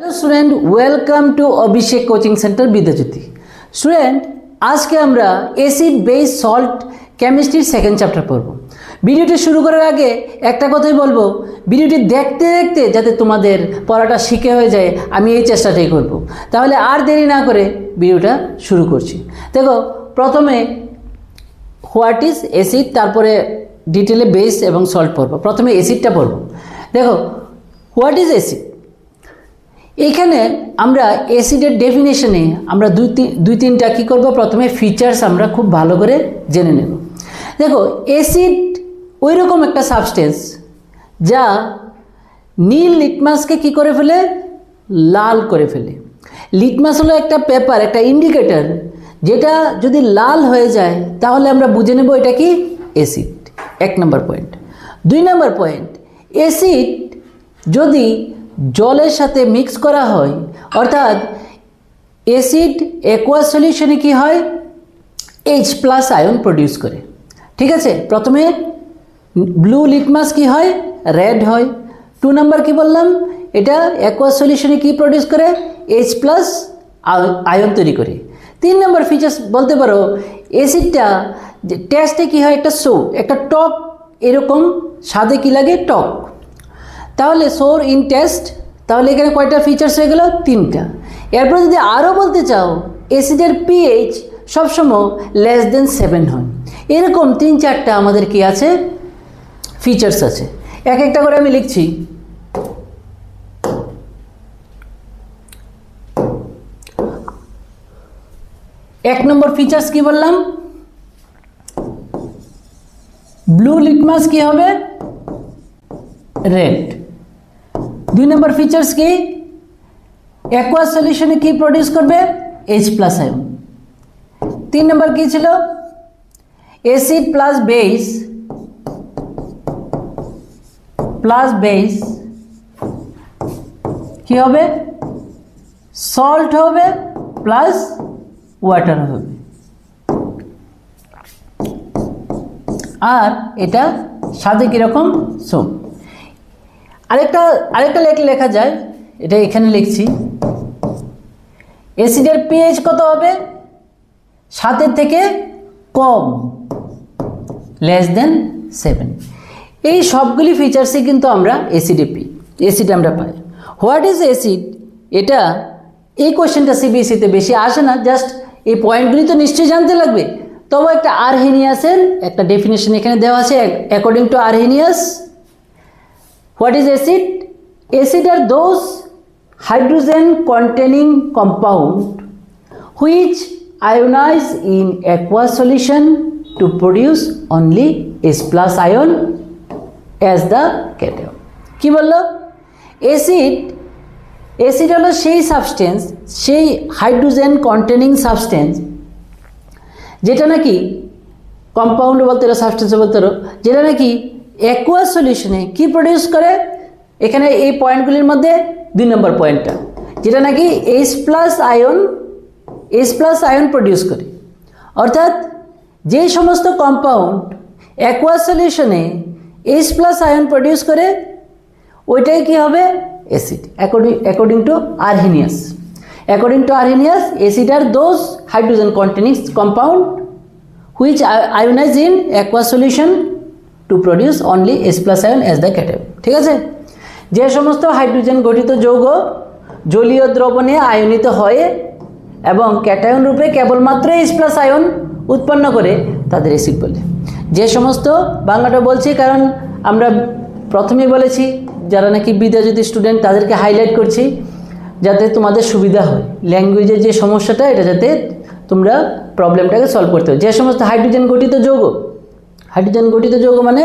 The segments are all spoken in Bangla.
Hello student, welcome to Abhishek coaching centre Vidyajyoti. Student, आज के আমরা অ্যাসিড বেস সল্ট কেমিস্ট্রির সেকেন্ড চ্যাপ্টার পড়ব। ভিডিওটি শুরু করার আগে একটা কথাই বলবো, ভিডিওটি দেখতে দেখতে যাতে তোমাদের পড়াটা শিখে হয়ে যায় আমি এই চেষ্টাটাই করব। তাহলে আর দেরি না করে ভিডিওটা শুরু করছি। দেখো, প্রথমে হোয়াট ইজ অ্যাসিড, তারপরে ডিটেলে বেস এবং সল্ট পড়ব। প্রথমে অ্যাসিডটা পড়ব। দেখো, হোয়াট ইজ অ্যাসিড। এখানে আমরা অ্যাসিডের ডেফিনেশনে আমরা দুই তিনটা কী করব, প্রথমে ফিচার্স আমরা খুব ভালো করে জেনে নেব। দেখো, অ্যাসিড ওই রকম একটা সাবস্টেন্স যা নীল লিটমাসকে কী করে ফেলে, লাল করে ফেলে। লিটমাস হলো একটা পেপার, একটা ইন্ডিকেটর, যেটা যদি লাল হয়ে যায় তাহলে আমরা বুঝে নেব এটা কি অ্যাসিড। 1 নম্বর পয়েন্ট। 2 নম্বর পয়েন্ট, অ্যাসিড যদি জলের সাথে মিক্স করা হয়, অর্থাৎ অ্যাসিড অ্যাকোয়াস সলিউশনে কি হয়, H+ আয়ন প্রডিউস করে। ঠিক আছে, প্রথমে ব্লু লিটমাস কি হয়, রেড হয়। 2 নম্বর কি বললাম, এটা অ্যাকোয়াস সলিউশনে কি প্রডিউস করে, H+ আয়ন তৈরি করে। 3 নম্বর ফিচার্স বলতে পারো, অ্যাসিডটা টেস্টে কি হয়, একটা টক, এরকম স্বাদে কি লাগে, টক। তাহলে সোর ইন টেস্ট, তাহলে এখানে কয়টা ফিচার্স হয়ে গেল, 3টা। এরপর যদি আরও বলতে চাও, অ্যাসিডের পিএইচ সবসময় <7 হয়। এরকম 3-4টা আমাদের কি আছে, ফিচার্স আছে। এক একটা করে আমি লিখছি। এক নম্বর ফিচার্স কি বললাম, ব্লু লিটমাস কি হবে, রেড। 2 নম্বর ফিচার্স কি, অ্যাকোয়াস সলিউশনে কি প্রডিউস করবে, H+ আয়ন। 3 নম্বর কি ছিল, অ্যাসিড প্লাস বেস কি হবে, সল্ট হবে প্লাস ওয়াটার হবে। আর এটা স্বাদে কীরকম, সোপ। আরেকটা লেখা যায়, এটা এখানে লিখছি। অ্যাসিডের পিএইচ কত হবে, 7 থেকে কম, <7। এই সবগুলি ফিচার্সই কিন্তু আমরা অ্যাসিড আমরা পাই। হোয়াট ইজ অ্যাসিড, এটা এই কোয়েশ্চেনটা সিবিএসইতে বেশি আসে না, জাস্ট এই পয়েন্টগুলি তো নিশ্চয়ই জানতে লাগবে। তবে একটা আরহেনিয়াসের একটা ডেফিনেশন এখানে দেওয়া আছে। According to Arrhenius, what is acid? Acid are those hydrogen containing compound which ionize in aqueous solution to produce only H+ ion as the cation. কি বললো, অ্যাসিড হলো সেই সাবস্টেন্স, সেই হাইড্রোজেন কন্টেনিং সাবস্টেন্স যেটা নাকি কম্পাউন্ড বলতে পারো, সাবস্টেন্স বলতে পারো, যেটা নাকি অ্যাকোয়াস সলিউশনে কি প্রডিউস করে। এখানে এই পয়েন্টগুলির মধ্যে 2 নম্বর পয়েন্টটা, যেটা নাকি H+ আয়ন প্রডিউস করে। অর্থাৎ যে সমস্ত কম্পাউন্ড অ্যাকোয়াস সলিউশনে H+ আয়ন প্রডিউস করে, ওইটাই কি হবে, acid. According to Arrhenius, acid are those hydrogen containing compound which ionize in aqueous solution to produce only H+ ion as the cation. ঠিক আছে, যে সমস্ত হাইড্রোজেন গঠিত যৌগ জলীয় দ্রবণে আয়নিত হয় এবং ক্যাটায়ন রূপে কেবলমাত্র H+ আয়ন উৎপন্ন করে, তাদের অ্যাসিড বলে। যে সমস্ত, বাংলাটা বলছি কারণ আমরা প্রথমেই বলেছি যারা নাকি বিদ্যাজ্যোতি স্টুডেন্ট তাদেরকে হাইলাইট করছি যাতে তোমাদের সুবিধা হয়, ল্যাঙ্গুয়েজের যে সমস্যাটা এটা যাতে তোমরা প্রবলেমটাকে সলভ করতে হবে। যে সমস্ত হাইড্রোজেন গঠিত যৌগ মানে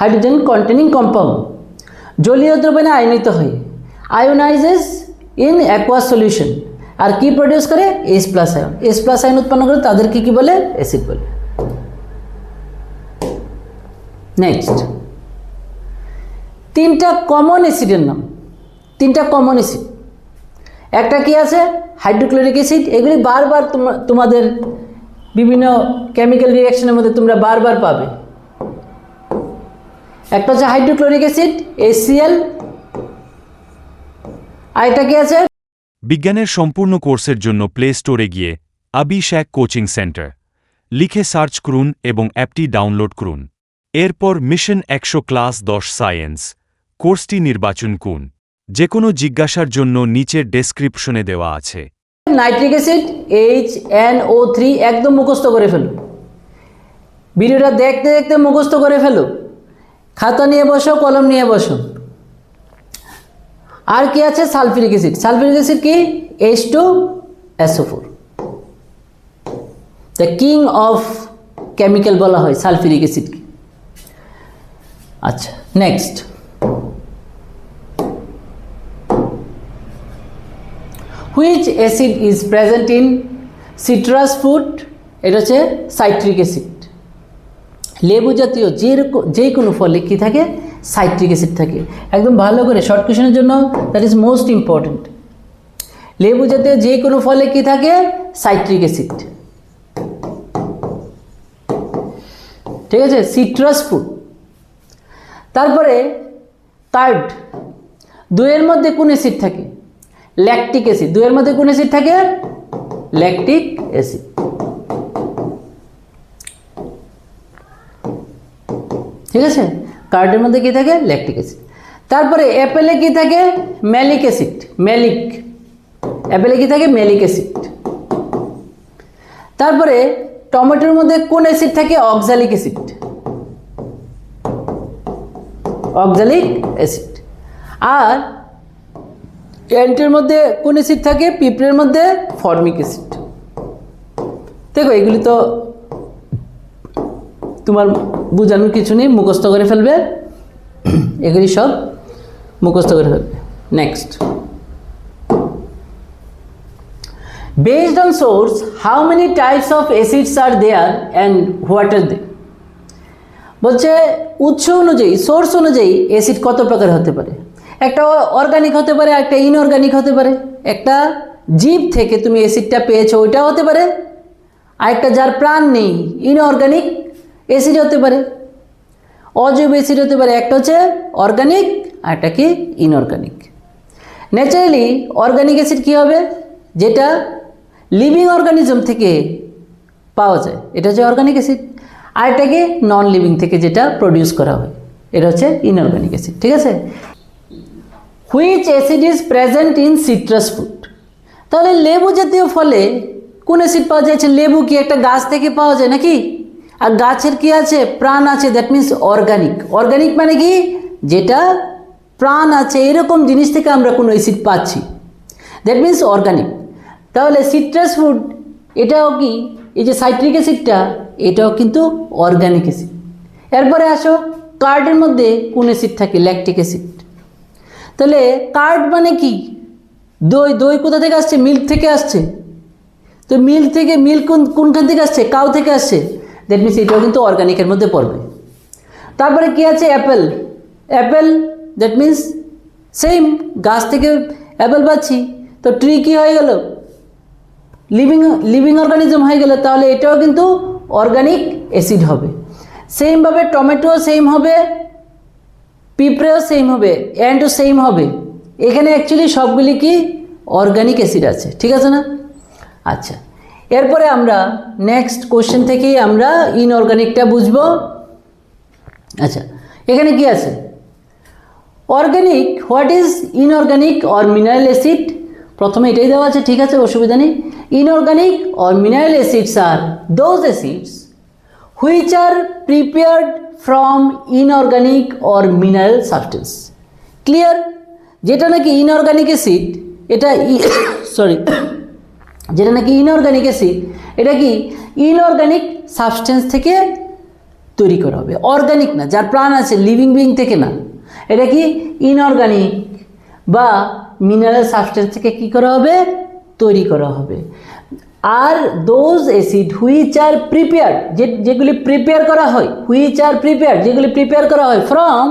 হাইড্রোজেন কন্টেনিং কম্পাউন্ড জলীয় দ্রবণে আয়নিত হয়, আয়োনাইজেস ইন অ্যাকোয়াস সলিউশন, আর কি প্রডিউস করে, H+ আয়ন উৎপন্ন করে, তাদেরকে কি বলে, অ্যাসিড বলে। নেক্সট, 3টা কমন অ্যাসিডের নাম। 3টা কমন অ্যাসিড, একটা কি আছে, হাইড্রোক্লোরিক অ্যাসিড। এগুলি বারবার তোমাদের বিভিন্ন কেমিক্যাল রিঅ্যাকশনের মধ্যে তোমরা বারবার পাবে। একটা হচ্ছে হাইড্রোক্লোরিক অ্যাসিড HCl, আরেকটা কি আছে? বিজ্ঞানের সম্পূর্ণ কোর্সের জন্য প্লে স্টোরে গিয়ে অভিষেক কোচিং সেন্টার লিখে সার্চ করুন এবং অ্যাপটি ডাউনলোড করুন। এরপর মিশন 100 ক্লাস 10 সায়েন্স কোর্সটি নির্বাচন করুন। যে কোনো জিজ্ঞাসার জন্য নিচের ডেসক্রিপশনে দেওয়া আছে। নাইট্রিক অ্যাসিড HNO3 একদম মুখস্থ করে ফেলো। ভিডিওটা দেখতে দেখতে মুখস্থ করে ফেলো। খাতা নিয়ে বসো, কলম নিয়ে বসো। আর কি আছে? Sulphuric acid. সালফিউরিক অ্যাসিড কি? H2SO4, the king of chemical বলা হয় সালফিউরিক অ্যাসিডকে। আচ্ছা, next, which acid is present in citrus fruit? এটা হচ্ছে সাইট্রিক অ্যাসিড। লেবু জাতীয় যে কোনো ফলে কী থাকে? সাইট্রিক অ্যাসিড থাকে। একদম ভালো করে শর্ট কোয়েশনের জন্য দ্যাট ইজ মোস্ট ইম্পর্টেন্ট। লেবু জাতীয় যে কোনো ফলে কী থাকে? Citric acid. ঠিক আছে, সিট্রাস ফ্রুট। তারপরে থার্ড, দইয়ের মধ্যে কোন অ্যাসিড থাকে? Lactic acid. দইয়ের মধ্যে কোন অ্যাসিড থাকে? Lactic acid. ঠিক আছে, কার্ডের মধ্যে কি থাকে? Lactic acid. তারপরে অ্যাপেলে কি থাকে? Malic acid. ম্যালিক, অ্যাপেলে কি থাকে? Malic acid. তারপরে টমেটোর মধ্যে কোন অ্যাসিড থাকে? Oxalic acid. Oxalic acid. আর অ্যান্টের মধ্যে কোন অ্যাসিড থাকে? পিঁপড়ের মধ্যে ফর্মিক অ্যাসিড। দেখো এগুলি তো তোমার বোঝানোর কিছু নেই, মুখস্থ করে ফেলবে। এগুলি সব মুখস্থ করে ফেলবে। Next, based on source how many types of acids are there and what are they? বলছে উৎস অনুযায়ী, সোর্স অনুযায়ী অ্যাসিড কত প্রকার হতে পারে। একটা অর্গানিক হতে পারে, একটা ইনঅর্গানিক হতে পারে। একটা জীব থেকে তুমি অ্যাসিডটা পেয়েছো, ওইটাও হতে পারে। আর একটা যার প্রাণ নেই, ইনঅর্গানিক অ্যাসিড হতে পারে, অজৈব অ্যাসিড হতে পারে। একটা হচ্ছে অর্গানিক, আর একটা কি? ইনঅর্গানিক। ন্যাচারালি অর্গানিক অ্যাসিড কী হবে? যেটা লিভিং অর্গানিজম থেকে পাওয়া যায়, এটা হচ্ছে অর্গানিক অ্যাসিড। আর এটাকে নন লিভিং থেকে যেটা প্রডিউস করা হয়, এটা হচ্ছে ইনঅর্গানিক অ্যাসিড। ঠিক আছে, which acid is present in citrus fruit? তাহলে লেবু জাতীয় ফলে কোন অ্যাসিড পাওয়া যাচ্ছে? লেবু কি একটা গাছ থেকে পাওয়া যায় নাকি? আর গাছের কি আছে? প্রাণ আছে, দ্যাট মিনস অর্গানিক। অর্গানিক মানে কি? যেটা প্রাণ আছে, এরকম জিনিস থেকে আমরা কোনো অ্যাসিড পাচ্ছি, দ্যাট মিনস অর্গানিক। তাহলে সিট্রাস ফ্রুট এটাও কি? এই যে সাইট্রিক অ্যাসিডটা, এটাও কিন্তু অর্গানিক অ্যাসিড। এরপরে আসো, কার্ডের মধ্যে কোন অ্যাসিড থাকে? Lactic acid. তাহলে কার্ড মানে কি? দই। দই কোথা থেকে আসছে? মিল্ক থেকে আসছে। তো মিল্ক থেকে, মিল্ক কোনখান থেকে আসছে? কাউ থেকে আসছে, দ্যাট মিনস এটাও কিন্তু অর্গানিকের মধ্যে পড়বে। তারপরে কি আছে? Apple. Apple that means same, গাছ থেকে অ্যাপেল পাচ্ছি। তো ট্রি কি হয়ে গেল? লিভিং অর্গানিজম হয়ে গেল। তাহলে এটাও কিন্তু অর্গানিক অ্যাসিড হবে। সেমভাবে টমেটো সেম হবে, পিঁপড়েও সেম হবে, অ্যান্ডও সেম হবে। এখানে অ্যাকচুয়ালি সবগুলি কি? অর্গানিক অ্যাসিড আছে। ঠিক আছে না? আচ্ছা, এরপরে আমরা নেক্সট কোশ্চেন থেকেই আমরা ইনঅর্গানিকটা বুঝবো। আচ্ছা, এখানে কি আছে? Organic, what is inorganic or mineral acid? প্রথমে এটাই দেওয়া আছে, ঠিক আছে, অসুবিধা নেই। Inorganic or mineral acids are those acids which are prepared from inorganic or mineral substance. Clear? যেটা নাকি ইনঅর্গানিক অ্যাসিড, এটা যেটা নাকি ইনঅর্গানিক অ্যাসিড, এটা কি ইনঅর্গানিক সাবস্টেন্স থেকে তৈরি করা হবে, অর্গানিক না, যার প্রাণ আছে, লিভিং বিং থেকে না। এটা কি ইনঅর্গানিক বা মিনারেল সাবস্টেন্স থেকে কি করা হবে? তৈরি করা হবে। আর those acid which are prepared, যেগুলি প্রিপেয়ার করা হয়, হুইচ আর প্রিপেয়ার্ড, যেগুলি প্রিপেয়ার করা হয় from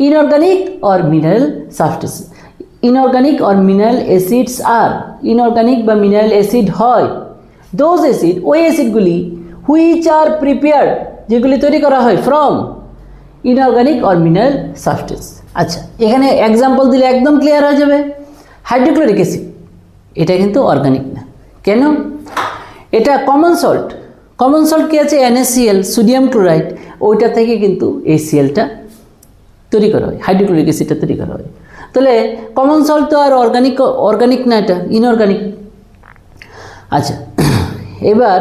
inorganic or mineral substance. Inorganic or mineral acids are, inorganic বা মিনারেল অ্যাসিড হয় দোজ অ্যাসিড, ওই অ্যাসিডগুলি হুইচ আর প্রিপেয়ার্ড, যেগুলি তৈরি করা হয় from inorganic or mineral substance. আচ্ছা, এখানে এক্সাম্পল দিলে একদম ক্লিয়ার হয়ে যাবে। হাইড্রোক্লোরিক অ্যাসিড এটা কিন্তু অর্গানিক না। কেন? এটা কমন সল্ট। কমন সল্ট কি আছে? NaCl, সোডিয়াম ক্লোরাইড, ওইটা থেকে কিন্তু এই সিএলটা তৈরি করা হয়, হাইড্রোক্লোরিক অ্যাসিডটা তৈরি করা হয়। তাহলে কমন সল্ট তো আর অর্গানিক না, এটা ইনঅর্গানিক। আচ্ছা, এবার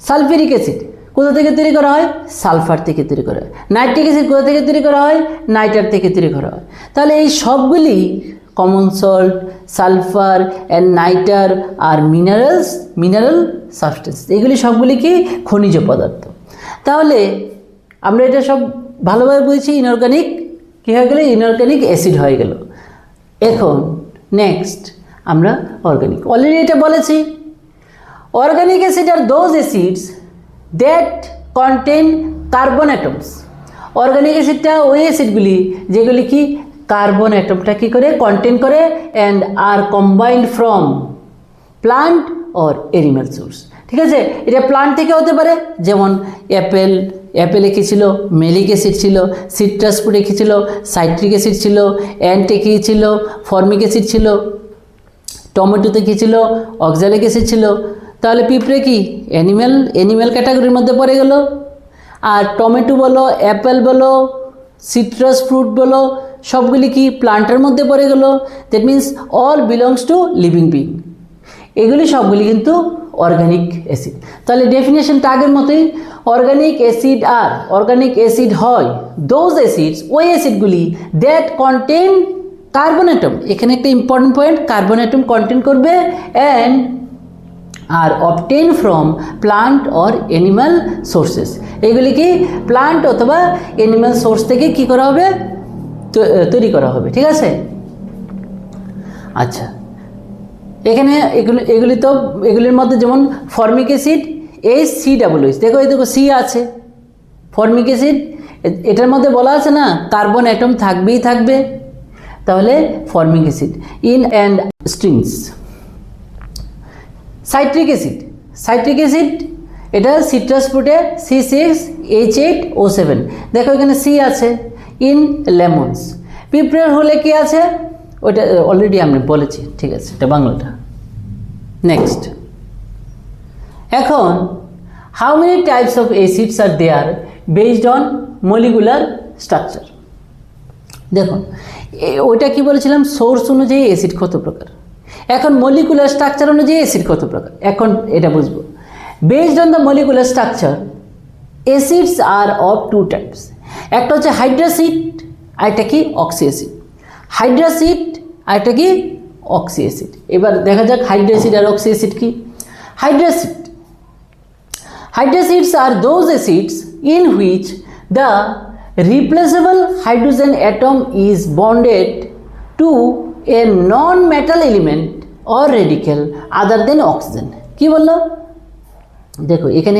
সালফিউরিক অ্যাসিড কোথা থেকে তৈরি করা হয়? সালফার থেকে তৈরি করা হয়। নাইট্রিক অ্যাসিড কোথা থেকে তৈরি করা হয়? নাইট্রার থেকে তৈরি করা হয়। তাহলে এই সবগুলি common salt, sulphur and nitre আর মিনারেল সাবস্টেন্স, এগুলি সবগুলি কি? খনিজ পদার্থ। তাহলে আমরা এটা সব ভালোভাবে বুঝেছি। ইনঅর্গানিক কী হয়ে গেল? ইনঅর্গানিক অ্যাসিড হয়ে গেল। এখন নেক্সট আমরা অর্গানিক, অলরেডি এটা বলেছি। Organic acid are those acids that contain carbon atoms. Organic অ্যাসিডটা ওই অ্যাসিডগুলি যেগুলি কি কার্বন অ্যাটমটা কী করে কন্টেন করে, and are combined from plant or animal source. ঠিক আছে, এটা প্লান্ট থেকে হতে পারে, যেমন অ্যাপেলে কী ছিল? মেলিক অ্যাসিড ছিল। সিট্রাস ফ্রুটে কী ছিল? সাইট্রিক অ্যাসিড ছিল। অ্যান্টে কী ছিল? ফর্মিক অ্যাসিড ছিল। টমেটোতে কী ছিল? অক্সালিক অ্যাসিড ছিল। তাহলে পিঁপড়ে কি? অ্যানিম্যাল ক্যাটাগরির মধ্যে পড়ে গেল। আর টমেটো বলো, অ্যাপেল বলো, সিট্রাস ফ্রুট বলো, সবগুলি কি প্লান্টের মধ্যে পড়ে গেল। That means all belongs to living being. এগুলি সবগুলি কিন্তু অর্গানিক অ্যাসিড। তাহলে ডেফিনেশনটা আগের মতোই, অর্গানিক অ্যাসিড হয় দোজ অ্যাসিডস, ওই অ্যাসিডগুলি দ্যাট কন্টেন কার্বন অ্যাটম। এখানে একটা important point, carbon atom contain করবে, and are obtain from plant or animal sources. এগুলি কি প্লান্ট অথবা অ্যানিম্যাল সোর্স থেকে কি করা হবে? তৈরি করা হবে। ঠিক আছে। আচ্ছা, এখানে এগুলি তো এগুলির মধ্যে যেমন ফর্মিক অ্যাসিড, HCOOH, দেখো সি আছে। ফর্মিক অ্যাসিড এটার মধ্যে বলা আছে না কার্বন অ্যাটম থাকবেই থাকবে, তাহলে formic acid in and strings. Citric acid এটা সিট্রাস ফ্রুটে C6H8O7, দেখো এখানে সি আছে। In lemons. পিঁপড়ের হলে কি আছে? ওইটা অলরেডি আমি বলেছি। ঠিক আছে, এটা বাংলাটা। নেক্সট, এখন how many types of acids are there based on molecular structure. দেখুন ওইটা কি বলেছিলাম? সোর্স অনুযায়ী অ্যাসিড কত প্রকার। এখন মলিকুলার স্ট্রাকচার অনুযায়ী অ্যাসিড কত প্রকার, এখন এটা বুঝবো। Based on the molecular structure acids are of two types. একটা হচ্ছে হাইড্রাসিড, আর একটা কি অক্সি অ্যাসিড। হাইড্রাসিড আর একটা কি অক্সি অ্যাসিড। এবার দেখা যাক হাইড্রাসিড আর অক্সি অ্যাসিড কি। Hydroxides are those acids in which the replaceable hydrogen atom is bonded to a non-metal element or radical other than oxygen. কি বললো? দেখো এখানে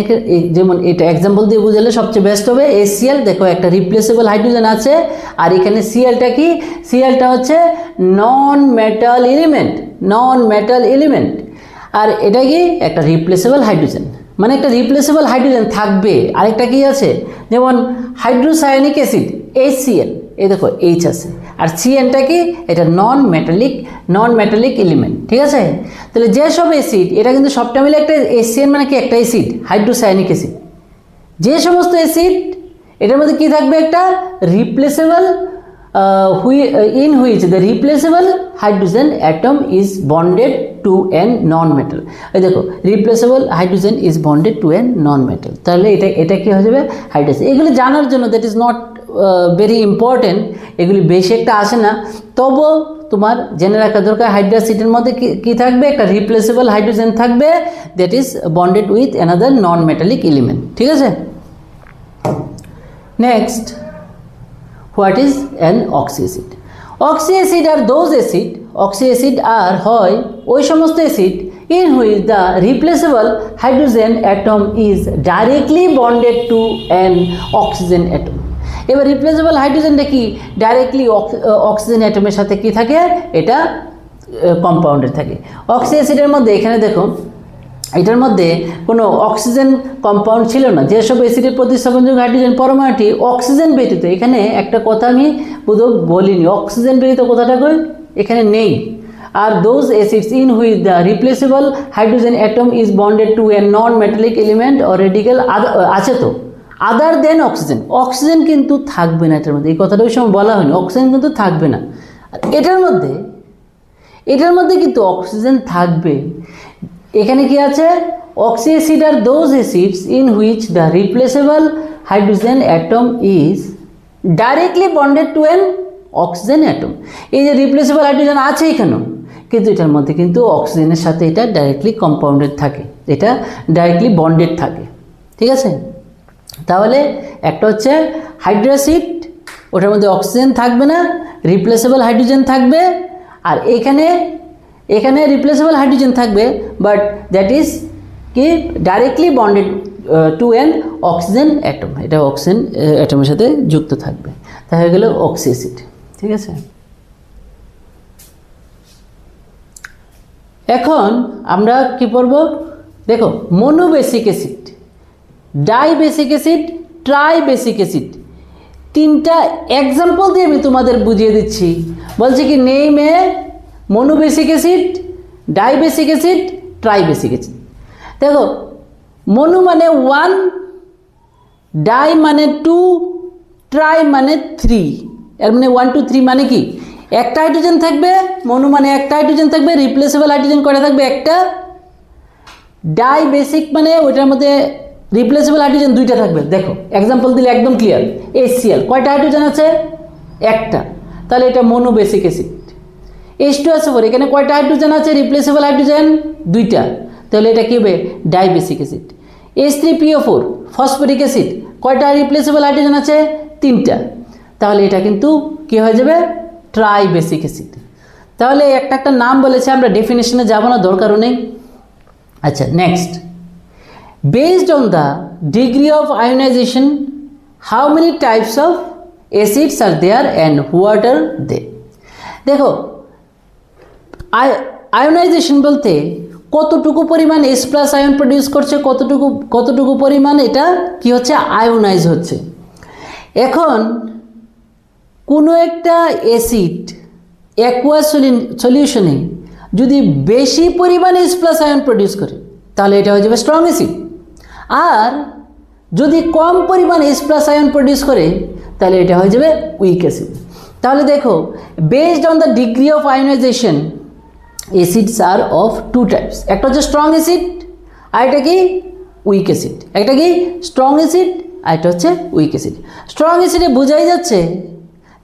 যেমন এটা এক্সাম্পল দিয়ে বুঝালে সবচেয়ে বেস্ট হবে। HCl, দেখো একটা রিপ্লেসেবল হাইড্রোজেন আছে, আর এখানে সিএলটা কি? সিএলটা হচ্ছে নন মেটাল এলিমেন্ট, আর এটা কি একটা রিপ্লেসেবল হাইড্রোজেন, মানে একটা রিপ্লেসেবল হাইড্রোজেন থাকবে। আরেকটা কি আছে? যেমন হাইড্রোসায়ানিক অ্যাসিড HCl, এই দেখো H আছে, আর সিএনটা কি? এটা নন মেটালিক এলিমেন্ট। ঠিক আছে, তাহলে যেসব অ্যাসিড, এটা কিন্তু সবটা মিলে একটা HCl মানে কি একটা অ্যাসিড, হাইড্রোসায়ানিক অ্যাসিড। যে সমস্ত অ্যাসিড এটার মধ্যে কি থাকবে? একটা replaceable in which the replaceable hydrogen atom is bonded to an non-metal. এই দেখো replaceable hydrogen is bonded to an non-metal, তাহলে এটা কি হয়ে যাবে? হাইড্রোজেন। এগুলো জানার জন্য, that is not very important, এগুলি বেশি একটা আসে না, তবুও তোমার জেনে রাখা দরকার। হাইড্রাসিডের মধ্যে কি থাকবে? একটা রিপ্লেসেবল হাইড্রোজেন থাকবে, that is bonded with another non metallic element. ঠিক আছে। Next, what is an oxy acid? Oxy acid are those acid, oxy acid are হয় ওই সমস্ত acid in which the replaceable hydrogen atom is directly bonded to an oxygen atom. এবার রিপ্লেসেবল হাইড্রোজেনটা কি? ডাইরেক্টলি অক্সিজেন অ্যাটমের সাথে কি থাকে? এটা কম্পাউন্ডেড থাকে। অক্সি অ্যাসিডের মধ্যে এখানে দেখো এটার মধ্যে কোনো অক্সিজেন কম্পাউন্ড ছিল না। যেসব অ্যাসিডের প্রতিস্থাপনযোগ্য হাইড্রোজেন পরমাণুটি অক্সিজেন ব্যতীত, এখানে একটা কথা আমি বোধহয় বলিনি, অক্সিজেন ব্যতীত কথাটা কই এখানে নেই। আর those acids in which the replaceable hydrogen atom is bonded to a non metallic element or radical, আছে তো, আদার দেন অক্সিজেন, অক্সিজেন কিন্তু থাকবে না এটার মধ্যে, এই কথাটা ওই সময় বলা হয়নি, অক্সিজেন কিন্তু থাকবে না। আর এটার মধ্যে কিন্তু অক্সিজেন থাকবে। এখানে কি আছে, oxy acid are those acids in which the replaceable hydrogen atom is directly bonded to an oxygen atom. এই যে রিপ্লেসেবল হাইড্রোজেন আছে এখানেও, কিন্তু এটার মধ্যে কিন্তু অক্সিজেনের সাথে এটা ডাইরেক্টলি কম্পাউন্ডেড থাকে, এটা ডাইরেক্টলি বন্ডেড থাকে, ঠিক আছে। তাহলে একটা হচ্ছে হাইড্রোসিড, ওটার মধ্যে অক্সিজেন থাকবে না, রিপ্লেসেবল হাইড্রোজেন থাকবে। আর এখানে রিপ্লেসেবল হাইড্রোজেন থাকবে, বাট দ্যাট ইজ কি directly bonded to an oxygen atom, এটা অক্সিজেন অ্যাটমের সাথে যুক্ত থাকবে, তা হয়ে গেল অক্সি অ্যাসিড, ঠিক আছে। এখন আমরা কি পড়ব, দেখো monobasic acid, dibasic acid, tribasic acid, তিনটা এক্সাম্পল দিয়ে আমি তোমাদের বুঝিয়ে দিচ্ছি। বলছে কি name a monobasic acid, dibasic acid, tribasic acid. দেখো মনো মানে 1, ডাই মানে 2, ট্রাই মানে 3, এর মানে 1 2 3 মানে কি একটা হাইড্রোজেন থাকবে, মনো মানে একটা হাইড্রোজেন থাকবে, রিপ্লেসেবল হাইড্রোজেন কয়টা থাকবে, একটা। ডাইবেসিক মানে ওইটার মধ্যে রিপ্লেসেবল হাইড্রোজেন দুইটা থাকবে। দেখো এক্সাম্পল দিলে একদম ক্লিয়ার, HCl কয়টা হাইড্রোজেন আছে, একটা, তাহলে এটা মনোবেসিক অ্যাসিড। H2SO4 এখানে কয়টা হাইড্রোজেন আছে, রিপ্লেসেবল হাইড্রোজেন দুইটা, তাহলে এটা কি হবে, dibasic acid. H3PO4 phosphoric acid কয়টা রিপ্লেসেবল হাইড্রোজেন আছে, তিনটা, তাহলে এটা কিন্তু কি হয়ে যাবে, ট্রাইবেসিক অ্যাসিড। তাহলে একটা নাম বলেছে, আমরা ডেফিনেশনে যাব না, দরকারও নেই। আচ্ছা next, based on the degree of ionization how many types of acids are there and what are they? দেখো আয়োনাইজেশন বলতে কতটুকু পরিমাণ H+ আয়ন প্রডিউস করছে, কতটুকু পরিমাণ এটা কি হচ্ছে, আয়োনাইজ হচ্ছে। এখন কোনো একটা অ্যাসিড অ্যাকুয়াস সলিউশনে যদি বেশি পরিমাণ H+ আয়ন প্রডিউস করে তাহলে এটা হয়ে যাবে স্ট্রং অ্যাসিড, আর যদি কম পরিমাণ H+ আয়ন প্রডিউস করে তাহলে এটা হয়ে যাবে উইক অ্যাসিড। তাহলে দেখো based on the degree of ionization acids are of two types, একটা হচ্ছে স্ট্রং অ্যাসিড আর এটা কি উইক অ্যাসিড, একটা কি স্ট্রং অ্যাসিড আর এটা হচ্ছে উইক অ্যাসিড। স্ট্রং অ্যাসিডে বোঝাই যাচ্ছে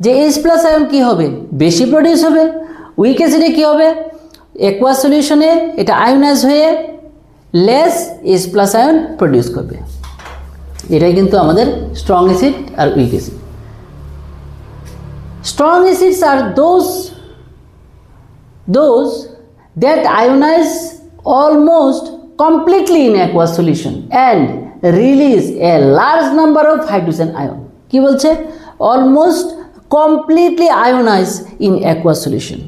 যে H+ আয়ন কি হবে, বেশি প্রডিউস হবে। উইক অ্যাসিডে কি হবে, অ্যাকুয়াস সলিউশনে এটা আয়োনাইজ হয়ে লেস H+ আয়ন প্রডিউস করবে। এটাই কিন্তু আমাদের স্ট্রং অ্যাসিড আর weak acid. Strong acids are those that ionize almost completely in aqueous solution and release a large number of hydrogen ion। কি বলছে, almost completely ionize in aqueous solution,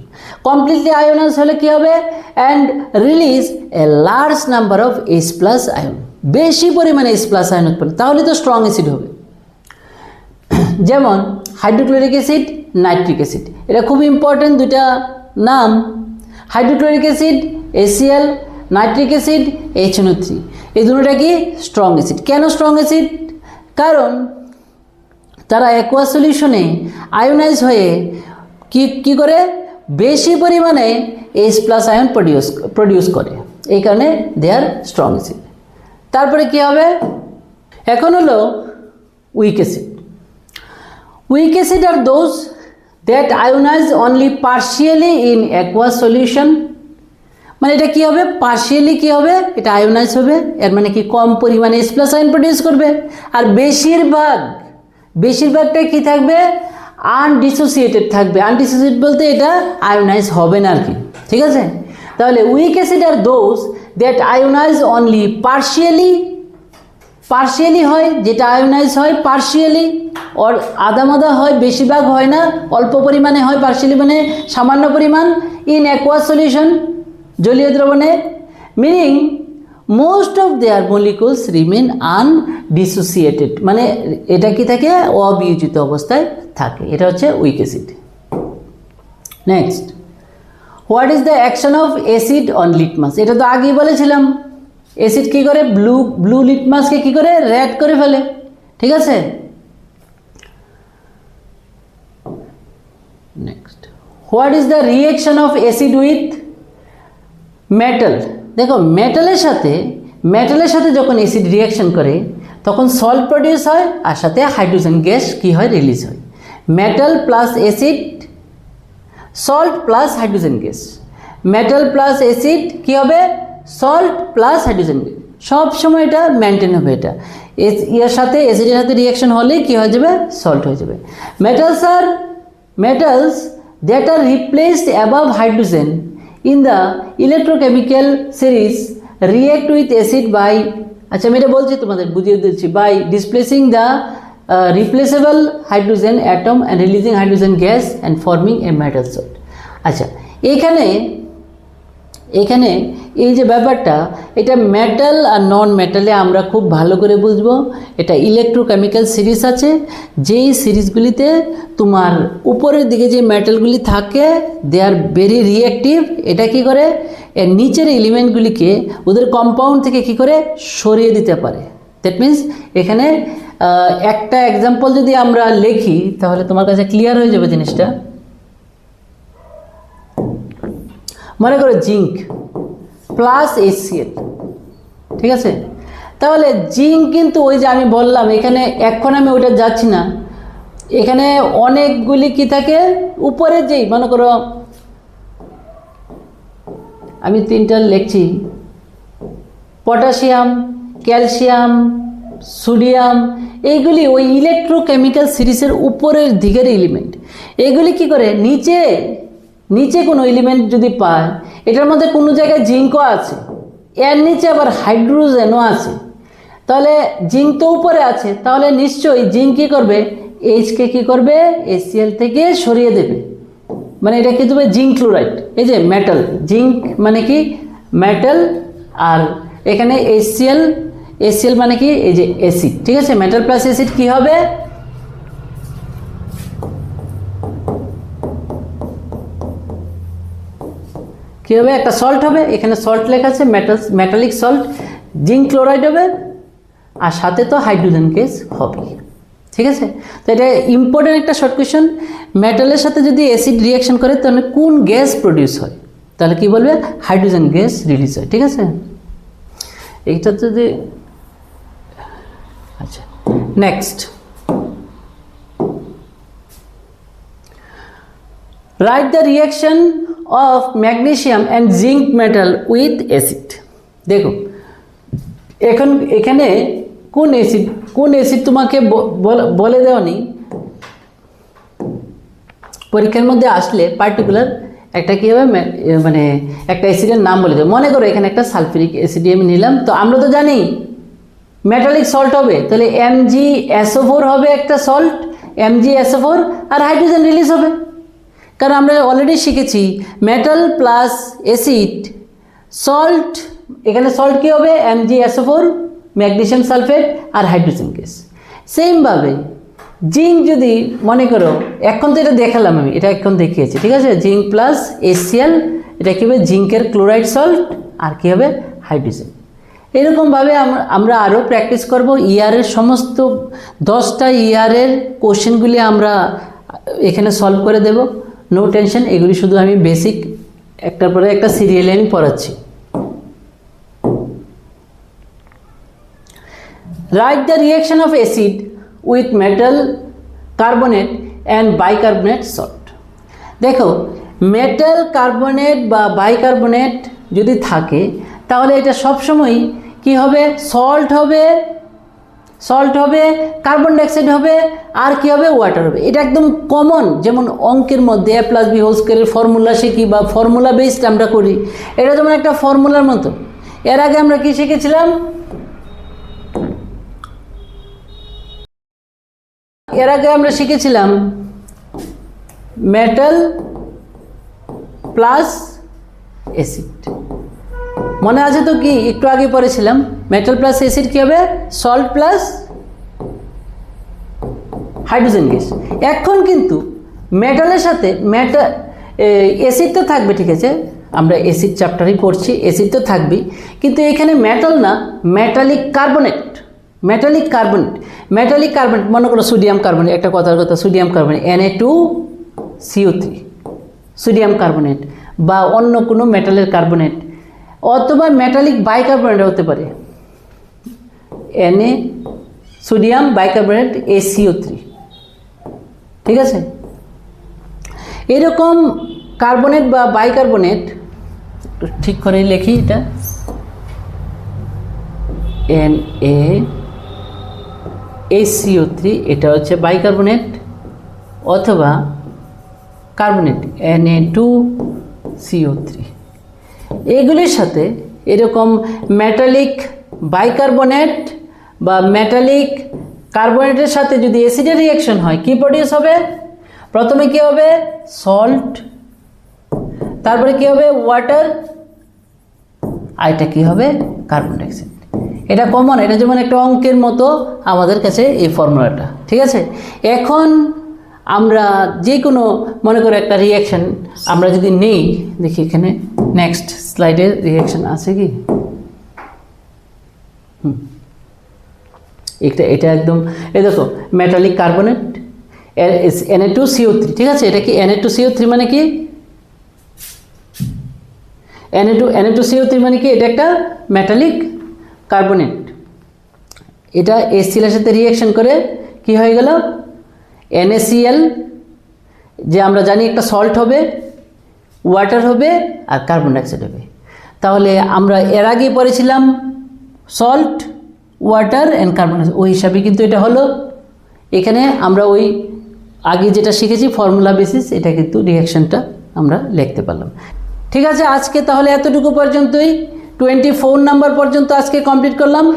completely ionize হলে কি হবে, and release a large number of H+ ion, বেশি পরিমাণে H+ আয়ন উৎপন্ন, তাহলে তো স্ট্রং অ্যাসিড হবে। যেমন হাইড্রোক্লোরিক অ্যাসিড, নাইট্রিক অ্যাসিড, এটা খুব ইম্পর্টেন্ট দুইটা নাম। Hydrochloric acid HCl, nitric acid HNO3, এই দুটোটা কি স্ট্রং অ্যাসিড। কেন স্ট্রং অ্যাসিড, কারণ তারা অ্যাকুয়াস সলিউশনে আয়োনাইজ হয়ে কি করে, বেশি পরিমাণে H+ আয়ন প্রডিউস করে, এই কারণে দে আর স্ট্রং অ্যাসিড। তারপরে কি হবে, এখন হলো weak acid. Weak acid are those that ionize only partially in aqueous solution, মানে এটা কি হবে, পার্শিয়ালি কি হবে, এটা আয়োনাইজ হবে, এর মানে কি কম পরিমাণে H+ আয়ন প্রডিউস করবে। আর বেশিরভাগটা কি থাকবে, আনডিসোসিয়েটেড থাকবে। আনডিসোসিয়েটেড বলতে এটা আয়োনাইজ হবে না আর কি, ঠিক আছে। তাহলে weak acid are those that ionize only partially হয়, যেটা আয়োনাইজ হয় পার্শিয়ালি, ওর আধা হয়, বেশিরভাগ হয় না, অল্প পরিমাণে হয়, পার্শিয়ালি মানে সামান্য পরিমাণ, ইন অ্যাকুয়াস সলিউশন জলীয় দ্রবণে, meaning most of their molecules remain undissociated, মানে এটা কি থাকে, অবিয়োজিত অবস্থায় থাকে, এটা হচ্ছে weak acid. Next what is the action of acid on litmus? এটা তো আগেই বলেছিলাম, অ্যাসিড কী করে ব্লু লিটমাসকে কী করে রেড করে ফেলে, ঠিক আছে। Next, what is the reaction of acid with metal? দেখো মেটালের সাথে যখন অ্যাসিড রিঅ্যাকশন করে তখন সল্ট প্রডিউস হয় আর সাথে হাইড্রোজেন গ্যাস কী হয়, রিলিজ হয়। Metal plus acid, salt plus hydrogen gas, metal plus acid কী হবে, সল্ট প্লাস হাইড্রোজেন গ্যাস, সবসময় এটা মেনটেন হবে। এটা এর সাথে অ্যাসিডের সাথে রিঅ্যাকশন হলেই কী হয়ে যাবে, সল্ট হয়ে যাবে। Metals that are replaced above hydrogen in the electrochemical series react with acid by, আচ্ছা আমি এটা বলছি তোমাদের বুঝিয়ে দিচ্ছি, by displacing the replaceable hydrogen atom and releasing hydrogen gas and forming a metal salt. আচ্ছা এখানে এই যে ব্যাপারটা, এটা মেটাল আর নন মেটালে আমরা খুব ভালো করে বুঝবো। এটা ইলেকট্রোকেমিক্যাল সিরিজ আছে, যেই সিরিজগুলিতে তোমার উপরের দিকে যে মেটালগুলি থাকে দে আর ভেরি রিঅ্যাক্টিভ। এটা কি করে, এর নিচের এলিমেন্টগুলিকে ওদের কম্পাউন্ড থেকে কি করে সরিয়ে দিতে পারে। দ্যাট মিন্স এখানে একটা এক্সাম্পল যদি আমরা লিখি তাহলে তোমার কাছে ক্লিয়ার হয়ে যাবে জিনিসটা। মনে করো জিঙ্ক প্লাস HCl, ঠিক আছে। তাহলে জিঙ্ক কিন্তু ওই যে আমি বললাম, এখানে এখন আমি ওইটা যাচ্ছি না, এখানে অনেকগুলি কি থাকে উপরে, যেই মনে করো আমি তিনটা লিখছি, পটাশিয়াম, ক্যালসিয়াম, সোডিয়াম, এইগুলি ওই ইলেকট্রোকেমিক্যাল সিরিজের উপরের দিকের এলিমেন্ট। এগুলি কি করে নিচে কোনো এলিমেন্ট যদি পায়, এটার মধ্যে কোনো জায়গায় জিঙ্কও আছে, এর নিচে আবার হাইড্রোজেনও আছে, তাহলে জিঙ্ক তো উপরে আছে, তাহলে নিশ্চয়ই জিঙ্ক কী করবে, এইচকে কী করবে, HCl থেকে সরিয়ে দেবে, মানে এটা কি দেবে, জিঙ্ক ক্লোরাইড। এই যে মেটাল, জিঙ্ক মানে কি মেটাল, আর এখানে HCl মানে কি এই যে অ্যাসিড, ঠিক আছে। মেটাল প্লাস অ্যাসিড কী হবে, কী হবে, একটা সল্ট হবে, এখানে সল্ট লেখা আছে, মেটালিক সল্ট, জিঙ্ক ক্লোরাইড হবে, আর সাথে তো হাইড্রোজেন গ্যাস হবে, ঠিক আছে। তো এটা ইম্পর্টেন্ট একটা শর্ট কোয়েশ্চন। মেটালের সাথে যদি অ্যাসিড রিঅ্যাকশন করে তাহলে কোন গ্যাস প্রডিউস হয়, তাহলে কি বলবে, হাইড্রোজেন গ্যাস রিলিজ হয়, ঠিক আছে। এইটা যদি, আচ্ছা next, write the reaction of magnesium and zinc metal with acid. দেখো এখানে কোন অ্যাসিড তোমাকে বলে দেওয়ানি, পরীক্ষার মধ্যে আসলে পার্টিকুলার একটা কী হবে, মানে একটা অ্যাসিডের নাম বলে দেবে। মনে করো এখানে একটা সালফিউরিক অ্যাসিড আমি নিলাম, তো আমরা তো জানি মেটালিক সল্ট হবে, তাহলে MgSO4 হবে একটা সল্ট, MgSO4, আর হাইড্রোজেন রিলিজ হবে, কারণ আমরা অলরেডি শিখেছি মেটাল প্লাস অ্যাসিড সল্ট, এখানে সল্ট কী হবে, MgSO4, ম্যাগনেসিয়াম সালফেট আর হাইড্রোজেন গ্যাস। সেমভাবে জিঙ্ক যদি মনে করো, এখন তো এটা দেখালাম আমি, এটা এখন দেখিয়েছি, ঠিক আছে। জিঙ্ক প্লাস HCl, এটা কী হবে, জিঙ্কের ক্লোরাইড সল্ট, আর কী হবে, হাইড্রোজেন। এরকমভাবে আমরা আরও প্র্যাকটিস করব। ইয়ারের সমস্ত 10টা ইয়ারের কোশ্চেনগুলি আমরা এখানে সলভ করে দেব, নো টেনশন। এগুলি শুধু আমি বেসিক একটার পরে একটা সিরিয়ালে আমি পড়াচ্ছি। Write the reaction of acid with metal carbonate and bicarbonate salt. দেখো মেটাল কার্বনেট বা বাইকার্বনেট যদি থাকে তাহলে এটা সবসময় কি হবে, সল্ট হবে, কার্বন ডাইঅক্সাইড হবে, আর কি হবে, ওয়াটার হবে। এটা একদম কমন, যেমন অঙ্কের মধ্যে A+B² ফর্মুলা শিখি বা ফর্মুলা বেসড আমরা করি, এটা যেমন একটা ফর্মুলার মতো। এর আগে আমরা কি শিখেছিলাম, মেটাল প্লাস অ্যাসিড, মনে আছে তো, কি একটু আগে পড়েছিলাম, মেটাল প্লাস অ্যাসিড কী হবে, সল্ট প্লাস হাইড্রোজেন গ্যাস। এখন কিন্তু মেটালের সাথে অ্যাসিড তো থাকবে, ঠিক আছে, আমরা অ্যাসিড চ্যাপ্টারই পড়ছি, অ্যাসিড তো থাকবেই, কিন্তু এখানে মেটাল না, metallic carbonate, metallic carbonate, metallic carbonate, মনে করো সোডিয়াম কার্বনেট, একটা কথার কথা, sodium carbonate Na2CO3, sodium carbonate বা অন্য কোনো মেটালের কার্বনেট, অথবা মেটালিক বাইকার্বনেট হতে পারে, Na সোডিয়াম বাইকার্বনেট ACO3, ঠিক আছে। এরকম কার্বনেট বা বাইকার্বনেট, ঠিক করে লিখি, এটা NaACO3, এটা হচ্ছে বাইকার্বনেট অথবা কার্বনেট Na2CO3। এগুলির সাথে এরকম মেটালিক বাইকার্বনেট বা মেটালিক কার্বনেটের সাথে যদি অ্যাসিডের রিঅ্যাকশন হয়, কি প্রডিউস হবে? প্রথমে কি হবে? সল্ট, তারপরে কি হবে? ওয়াটার, আর এটা কি হবে? Carbon dioxide. এটা কমন, এটা যেমন একটা অঙ্কের মতো আমাদের কাছে এই ফর্মুলাটা, ঠিক আছে। এখন আমরা যে কোনো মনে করো একটা রিঅ্যাকশন আমরা যদি নেই, দেখি এখানে নেক্সট স্লাইডে রিঅ্যাকশন আছে কি? এটা একদম, এই দেখো মেটালিক কার্বনেট Na2CO3, ঠিক আছে। এটা কি Na2CO3 মানে কি? Na2CO3 মানে কি? এটা একটা মেটালিক কার্বনেট, এটা HCl এর সাথে রিঅ্যাকশন করে কি হয়ে গেল? NaCl, যে আমরা জানি একটা সল্ট হবে, ওয়াটার হবে আর কার্বন ডাইঅক্সাইড হবে। তাহলে আমরা এর আগে পড়েছিলাম salt, water and carbon dioxide, ওই হিসাবে কিন্তু এটা হলো। এখানে আমরা ওই আগে যেটা শিখেছি ফর্মুলা বেসিস, এটা কিন্তু রিঅ্যাকশনটা আমরা লিখতে পারলাম। ঠিক আছে, আজকে তাহলে এতটুকু পর্যন্তই, 24 নাম্বার পর্যন্ত আজকে কমপ্লিট করলাম।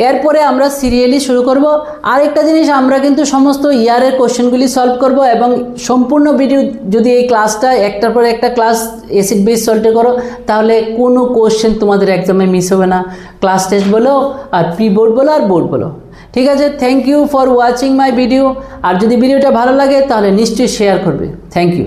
এরপরে আমরা সিরিয়ালি শুরু করব। আরেকটা জিনিস, আমরা কিন্তু সমস্ত ইয়ারের কোশ্চেনগুলি সলভ করব এবং সম্পূর্ণ ভিডিও, যদি এই ক্লাসটা একটার পর একটা ক্লাস অ্যাসিড বেস সল্টে করো, তাহলে কোনো কোশ্চেন তোমাদের এক্সামে মিস হবে না, ক্লাস টেস্ট বলো আর প্রি বোর্ড বলো আর বোর্ড বলো। ঠিক আছে, thank you for watching my video. আর যদি ভিডিওটা ভালো লাগে তাহলে নিশ্চয়ই শেয়ার করবে। Thank you.